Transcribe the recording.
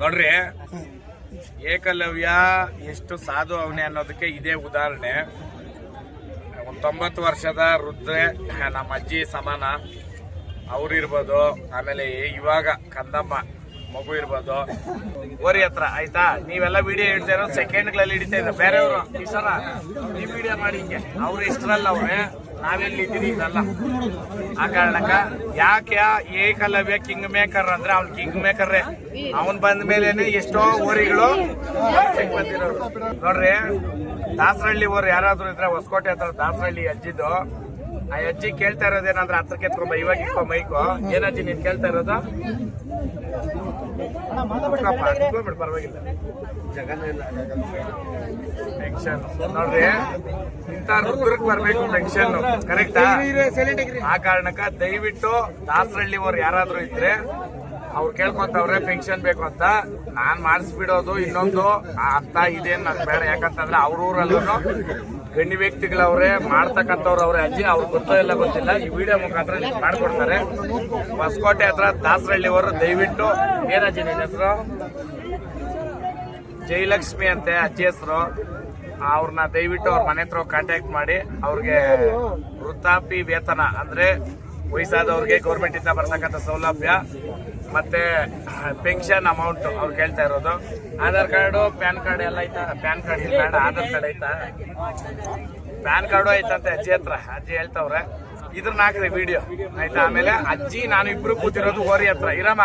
ನೋಡ್ರಿ, ಏಕಲವ್ಯ ಎಷ್ಟು ಸಾಧು ಅವನೇ ಅನ್ನೋದಕ್ಕೆ ಇದೇ ಉದಾಹರಣೆ. 90 ವರ್ಷದ ವೃದ್ಧೆ ನಮ್ಮ ಅಜ್ಜಿ ಸಮಾನ ಅವ್ರಿರ್ಬೋದು. ಆಮೇಲೆ ಇವಾಗ ಕಂದಮ್ಮ ಮಗು ಇರ್ಬೋದು. ಓರಿ ಹತ್ರ ಆಯ್ತಾ, ನೀವೆಲ್ಲ ವಿಡಿಯೋ ಹಿಡ್ತಾ ಇರೋ ಸೆಕೆಂಡ್ಗಳಲ್ಲಿ ಹಿಡಿತಾ ಇದ್ದಾರೆ. ಬೇರೆಯವರು ಈ ಸರ ನೀವು ವಿಡಿಯೋ ಮಾಡಿ ಹಿಂಗೆ ಅವ್ರು ಇಷ್ಟರಲ್ಲ ಅವ್ರೆ, ನಾವೆಲ್ಲಿ ಇದ್ದೀರಿ ಇದಲ್ಲ. ಆ ಕಾರಣಕ್ಕ ಯಾಕೆ ಏಕಲವ್ಯ ಕಿಂಗ್ ಮೇಕರ್ ಅಂದ್ರೆ ಅವ್ನು ಕಿಂಗ್ ಮೇಕರ್ರೆ. ಅವನ್ ಬಂದ ಮೇಲೇನೆ ಎಷ್ಟೋ ಓರಿಗಳು ಬಂದಿರೋರು. ನೋಡ್ರಿ, ದಾಸರಳ್ಳಿ ಓರ್ ಯಾರಾದ್ರೂ ಇದ್ರೆ ಹೊಸಕೋಟೆ ಹತ್ರ ದಾಸರಳ್ಳಿ ಅಜ್ಜಿದು. ಆ ಅಜ್ಜಿ ಕೇಳ್ತಾ ಇರೋದೇನಂದ್ರೆ ಹತ್ರಕ್ಕೆ ಎತ್ಕೊಂಬ, ಇವಾಗ ಇಕ್ಕೋ ಮೈಕು. ಏನಜ್ಜಿ ನೀನ್ ಕೇಳ್ತಾ ಇರೋದು? ಪರವಾಗಿಲ್ಲ, ಟೆನ್ಷನ್ ನೋಡ್ರಿ, ಇಂಥ ರುದ್ರಕ್ ಬರ್ಬೇಕು ಟೆನ್ಷನ್, ಕರೆಕ್ಟಾ? ಆ ಕಾರಣಕ್ಕ ದಯವಿಟ್ಟು ದಾಸರಳ್ಳಿ ಅವ್ರು ಯಾರಾದ್ರೂ ಇದ್ರೆ ಅವ್ರು ಕೇಳ್ಕೊಂತವ್ರೆ ಪೆನ್ಷನ್ ಬೇಕು ಅಂತ. ನಾನ್ ಮಾಡಿಸ್ಬಿಡೋದು ಇನ್ನೊಂದು ಅಂತ ಇದೇನ್ ನನ್ ಬೇಡ. ಯಾಕಂತಂದ್ರೆ ಅವ್ರೂರಲ್ಲೂ ಗಣ್ಯ ವ್ಯಕ್ತಿಗಳವ್ರೆ, ಮಾಡ್ತಕ್ಕಂಥವ್ರು ಅವ್ರೆ. ಅಜ್ಜಿ ಅವ್ರು ಗೊತ್ತೋ ಇಲ್ಲ ಗೊತ್ತಿಲ್ಲ, ಈ ವಿಡಿಯೋ ಮುಖಾಂತರ ಮಾಡ್ಕೊಡ್ತಾರೆ. ಹೊಸಕೋಟೆ ಹತ್ರ ದಾಸರಳ್ಳಿ ಅವರು ದಯವಿಟ್ಟು, ಏನಜ್ಜಿ ನಿನ್ನ ಹೆಸರು? ಜಯಲಕ್ಷ್ಮಿ ಅಂತೆ ಅಜ್ಜಿ ಹೆಸರು. ಅವ್ರನ್ನ ದಯವಿಟ್ಟು ಅವ್ರ ಮನೆ ಹತ್ರ ಕಾಂಟ್ಯಾಕ್ಟ್ ಮಾಡಿ ಅವ್ರಿಗೆ ವೃದ್ಧಾಪ್ಯ ವೇತನ ಅಂದ್ರೆ ವಯಸ್ಸಾದವ್ರಿಗೆ ಗೌರ್ಮೆಂಟ್ ಇಂದ ಬರ್ತಕ್ಕಂಥ ಸೌಲಭ್ಯ ಮತ್ತೆ ಪೆನ್ಷನ್ ಅಮೌಂಟ್ ಅವ್ರು ಕೇಳ್ತಾ ಇರೋದು. ಆಧಾರ್ ಕಾರ್ಡು, ಪ್ಯಾನ್ ಕಾರ್ಡ್ ಎಲ್ಲ ಐತಾ? ಪ್ಯಾನ್ ಕಾರ್ಡ್ ಇಲ್ಲ, ಆಧಾರ್ ಕಾರ್ಡ್ ಐತಾ? ಪ್ಯಾನ್ ಕಾರ್ಡು ಐತಂತೆ ಅಜ್ಜಿ ಹತ್ರ. ಅಜ್ಜಿ ಹೇಳ್ತವ್ರೆ, ಇದ್ರನ್ನ ಹಾಕ್ರಿ ವಿಡಿಯೋ ಆಯ್ತಾ. ಆಮೇಲೆ ಅಜ್ಜಿ ನಾನು ಇಬ್ರು ಕೂತಿರೋದು ಓರಿ ಹತ್ರ. ಇರಮ್ಮ.